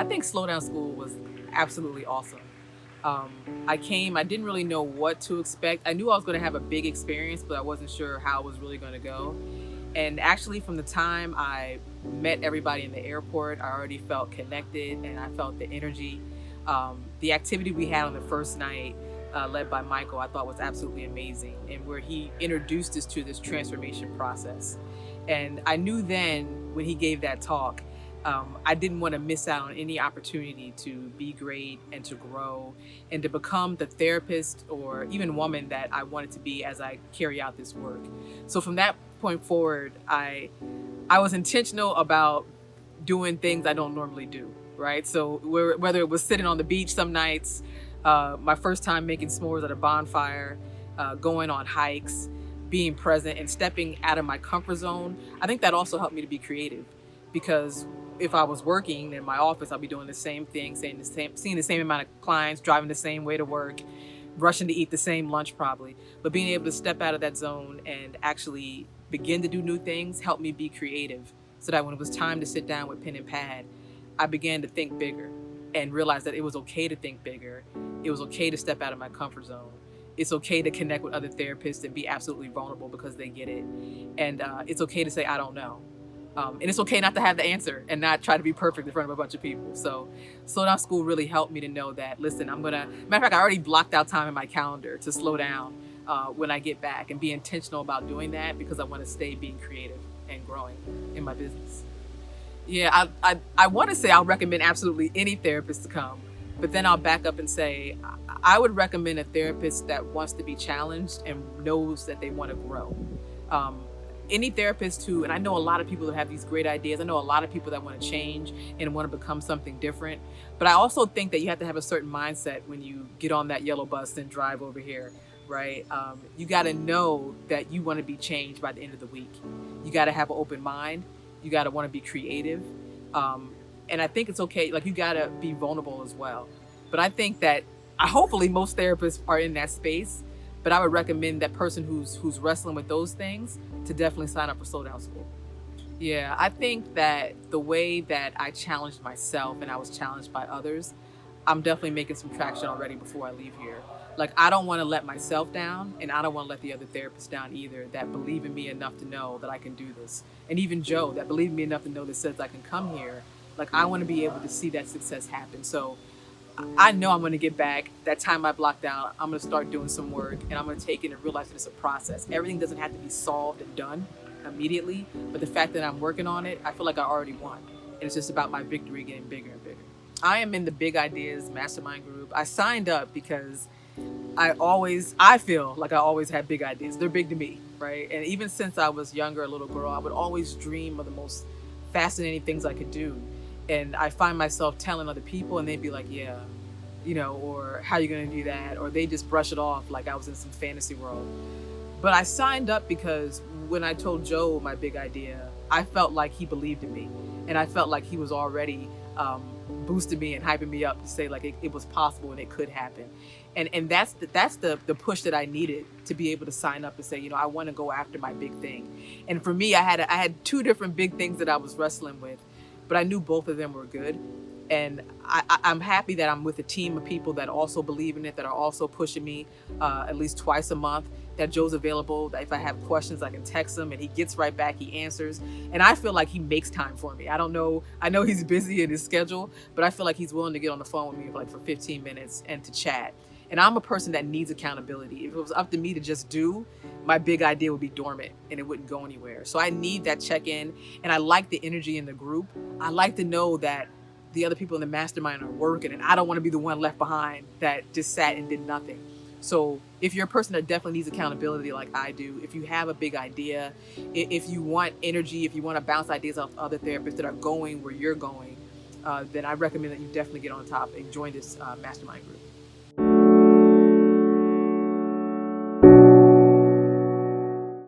I think Slow Down School was absolutely awesome. I came, I didn't really know what to expect. I knew I was going to have a big experience, but I wasn't sure how it was really going to go. And actually, from the time I met everybody in the airport, I already felt connected and I felt the energy. The activity we had on the first night, led by Michael, I thought was absolutely amazing, and where he introduced us to this transformation process. And I knew then when he gave that talk, I didn't want to miss out on any opportunity to be great and to grow and to become the therapist or even woman that I wanted to be as I carry out this work. So from that point forward, I was intentional about doing things I don't normally do, right? So whether it was sitting on the beach some nights, my first time making s'mores at a bonfire, going on hikes, being present and stepping out of my comfort zone, I think that also helped me to be creative, because if I was working in my office, I'll be doing the same thing, seeing the same amount of clients, driving the same way to work, rushing to eat the same lunch probably. But being able to step out of that zone and actually begin to do new things helped me be creative, so that when it was time to sit down with pen and pad, I began to think bigger and realize that it was okay to think bigger. It was okay to step out of my comfort zone. It's okay to connect with other therapists and be absolutely vulnerable because they get it. And it's okay to say, I don't know. And it's okay not to have the answer and not try to be perfect in front of a bunch of people. So Slow Down School really helped me to know that, listen, matter of fact, I already blocked out time in my calendar to slow down when I get back and be intentional about doing that, because I want to stay being creative and growing in my business. Yeah, I want to say I'll recommend absolutely any therapist to come, but then I'll back up and say I would recommend a therapist that wants to be challenged and knows that they want to grow. Any therapist who, and I know a lot of people that have these great ideas. I know a lot of people that want to change and want to become something different. But I also think that you have to have a certain mindset when you get on that yellow bus and drive over here, right? You got to know that you want to be changed by the end of the week. You got to have an open mind. You got to want to be creative. And I think it's okay. Like, you got to be vulnerable as well. But I think that hopefully most therapists are in that space. But I would recommend that person who's wrestling with those things to definitely sign up for Slow Down School. Yeah, I think that the way that I challenged myself and I was challenged by others, I'm definitely making some traction already before I leave here. Like, I don't want to let myself down, and I don't want to let the other therapists down either, that believe in me enough to know that I can do this. And even Joe, that believed in me enough to know that says I can come here. Like, I want to be able to see that success happen. So I know I'm going to get back. That time I blocked out, I'm going to start doing some work, and I'm going to take it and realize that it's a process. Everything doesn't have to be solved and done immediately, but the fact that I'm working on it, I feel like I already won. And it's just about my victory getting bigger and bigger. I am in the Big Ideas Mastermind group. I signed up because I feel like I always had big ideas. They're big to me, right? And even since I was younger, a little girl, I would always dream of the most fascinating things I could do. And I find myself telling other people, and they'd be like, yeah, or how you going to do that? Or they just brush it off like I was in some fantasy world. But I signed up because when I told Joe my big idea, I felt like he believed in me. And I felt like he was already boosting me and hyping me up to say like it was possible and it could happen. And that's the push that I needed to be able to sign up and say, I want to go after my big thing. And for me, I had two different big things that I was wrestling with, but I knew both of them were good. And I'm happy that I'm with a team of people that also believe in it, that are also pushing me at least twice a month, that Joe's available, that if I have questions, I can text him and he gets right back, he answers. And I feel like he makes time for me. I know he's busy in his schedule, but I feel like he's willing to get on the phone with me for 15 minutes and to chat. And I'm a person that needs accountability. If it was up to me to just do, my big idea would be dormant and it wouldn't go anywhere. So I need that check-in, and I like the energy in the group. I like to know that the other people in the mastermind are working, and I don't want to be the one left behind that just sat and did nothing. So if you're a person that definitely needs accountability like I do, if you have a big idea, if you want energy, if you want to bounce ideas off other therapists that are going where you're going, then I recommend that you definitely get on top and join this mastermind group.